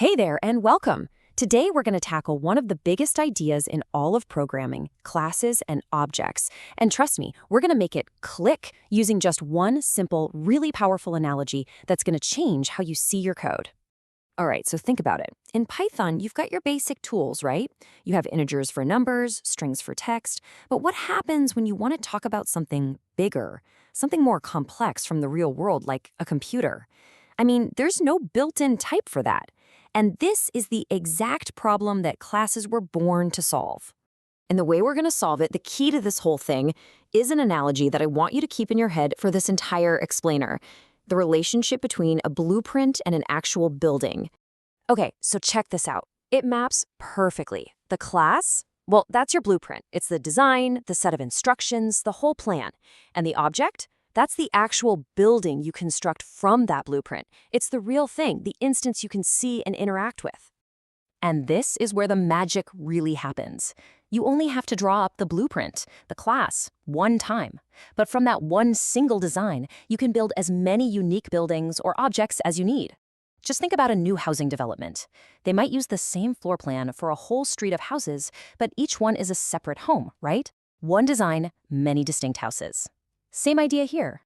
Hey there, and welcome. Today we're going to tackle one of the biggest ideas in all of programming, classes and objects. And trust me, we're going to make it click using just one simple, really powerful analogy that's going to change how you see your code. All right, so think about it. In Python, you've got your basic tools, right? You have integers for numbers, strings for text. But what happens when you want to talk about something bigger, something more complex from the real world, like a computer? I mean, there's no built-in type for that. And this is the exact problem that classes were born to solve. And the way we're going to solve it, the key to this whole thing, is an analogy that I want you to keep in your head for this entire explainer: the relationship between a blueprint and an actual building. Okay, so check this out. It maps perfectly. The class, well, that's your blueprint. It's the design, the set of instructions, the whole plan. And the object? That's the actual building you construct from that blueprint. It's the real thing, the instance you can see and interact with. And this is where the magic really happens. You only have to draw up the blueprint, the class, one time. But from that one single design, you can build as many unique buildings or objects as you need. Just think about a new housing development. They might use the same floor plan for a whole street of houses, but each one is a separate home, right? One design, many distinct houses. Same idea here.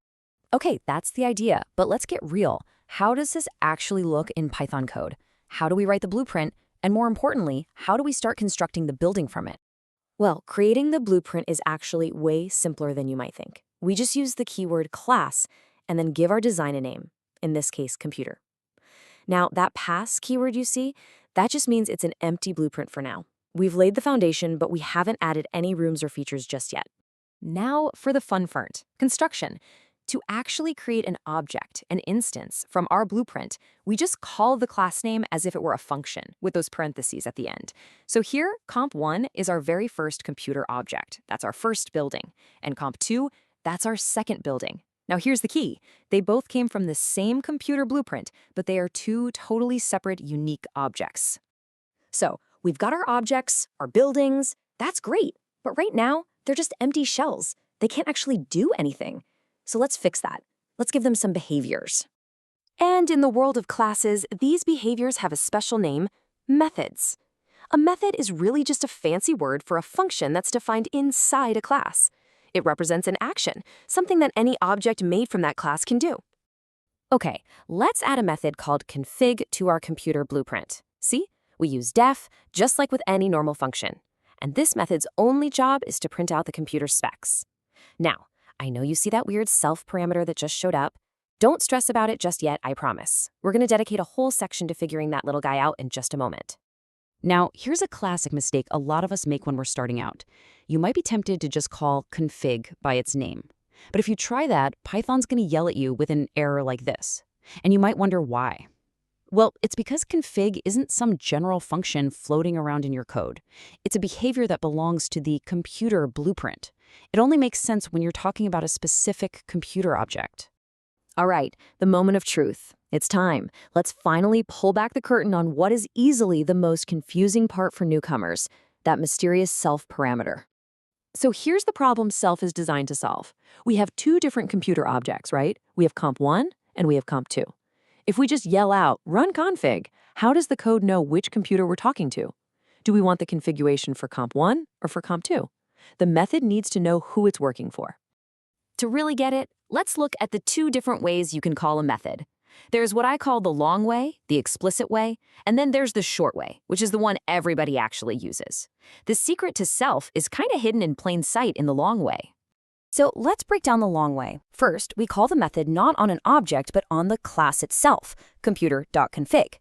Okay, that's the idea, but let's get real. How does this actually look in Python code? How do we write the blueprint? And more importantly, how do we start constructing the building from it? Well, creating the blueprint is actually way simpler than you might think. We just use the keyword class and then give our design a name, in this case, computer. Now, that pass keyword you see, that just means it's an empty blueprint for now. We've laid the foundation, but we haven't added any rooms or features just yet. Now for the fun part, construction. To actually create an object, an instance, from our blueprint, we just call the class name as if it were a function, with those parentheses at the end. So here, comp1 is our very first computer object. That's our first building. And comp2, that's our second building. Now here's the key. They both came from the same computer blueprint, but they are two totally separate, unique objects. So we've got our objects, our buildings. That's great. But right now, they're just empty shells. They can't actually do anything. So let's fix that. Let's give them some behaviors. And in the world of classes, these behaviors have a special name: methods. A method is really just a fancy word for a function that's defined inside a class. It represents an action, something that any object made from that class can do. Okay, let's add a method called config to our computer blueprint. See? We use def, just like with any normal function. And this method's only job is to print out the computer specs. Now, I know you see that weird self parameter that just showed up. Don't stress about it just yet, I promise. We're going to dedicate a whole section to figuring that little guy out in just a moment. Now, here's a classic mistake a lot of us make when we're starting out. You might be tempted to just call config by its name. But if you try that, Python's going to yell at you with an error like this. And you might wonder why. Well, it's because config isn't some general function floating around in your code. It's a behavior that belongs to the computer blueprint. It only makes sense when you're talking about a specific computer object. All right, the moment of truth. It's time. Let's finally pull back the curtain on what is easily the most confusing part for newcomers: that mysterious self parameter. So here's the problem self is designed to solve. We have two different computer objects, right? We have comp1 and we have comp2. If we just yell out, run config, how does the code know which computer we're talking to? Do we want the configuration for comp1 or for comp2? The method needs to know who it's working for. To really get it, let's look at the two different ways you can call a method. There's what I call the long way, the explicit way, and then there's the short way, which is the one everybody actually uses. The secret to self is kind of hidden in plain sight in the long way. So let's break down the long way. First, we call the method not on an object, but on the class itself, computer.config.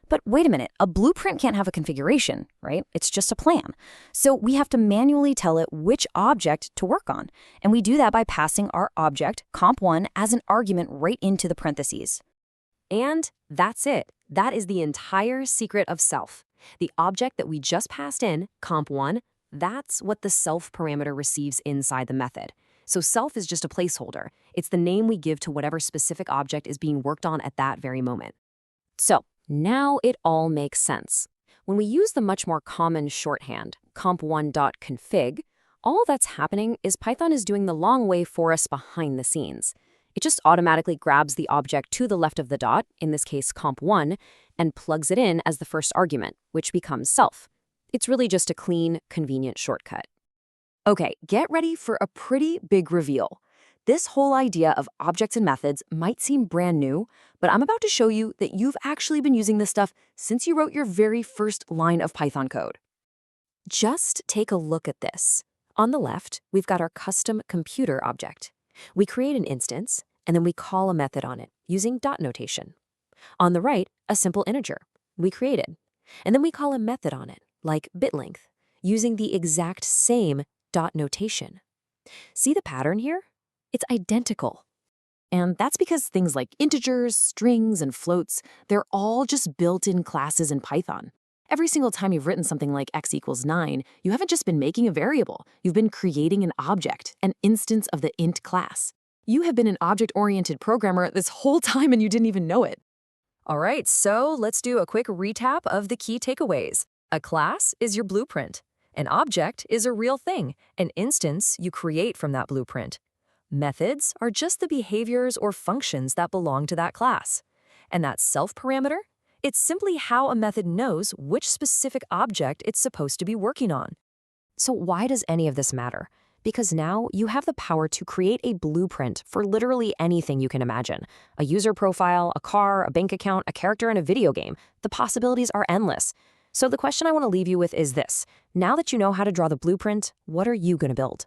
But wait a minute, a blueprint can't have a configuration, right? It's just a plan. So we have to manually tell it which object to work on. And we do that by passing our object, comp1, as an argument right into the parentheses. And that's it. That is the entire secret of self. The object that we just passed in, comp1, that's what the self parameter receives inside the method. So self is just a placeholder. It's the name we give to whatever specific object is being worked on at that very moment. So now it all makes sense. When we use the much more common shorthand, comp1.config, all that's happening is Python is doing the long way for us behind the scenes. It just automatically grabs the object to the left of the dot, in this case comp1, and plugs it in as the first argument, which becomes self. It's really just a clean, convenient shortcut. Okay, get ready for a pretty big reveal. This whole idea of objects and methods might seem brand new, but I'm about to show you that you've actually been using this stuff since you wrote your very first line of Python code. Just take a look at this. On the left, we've got our custom computer object. We create an instance, and then we call a method on it using dot notation. On the right, a simple integer we created, and then we call a method on it, like bitlength, using the exact same dot notation. See the pattern here? It's identical. And that's because things like integers, strings, and floats, they're all just built-in classes in Python. Every single time you've written something like x equals 9, you haven't just been making a variable. You've been creating an object, an instance of the int class. You have been an object-oriented programmer this whole time and you didn't even know it. All right, so let's do a quick recap of the key takeaways. A class is your blueprint. An object is a real thing, an instance you create from that blueprint. Methods are just the behaviors or functions that belong to that class. And that self parameter? It's simply how a method knows which specific object it's supposed to be working on. So why does any of this matter? Because now you have the power to create a blueprint for literally anything you can imagine. A user profile, a car, a bank account, a character in a video game. The possibilities are endless. So the question I want to leave you with is this. Now that you know how to draw the blueprint, what are you going to build?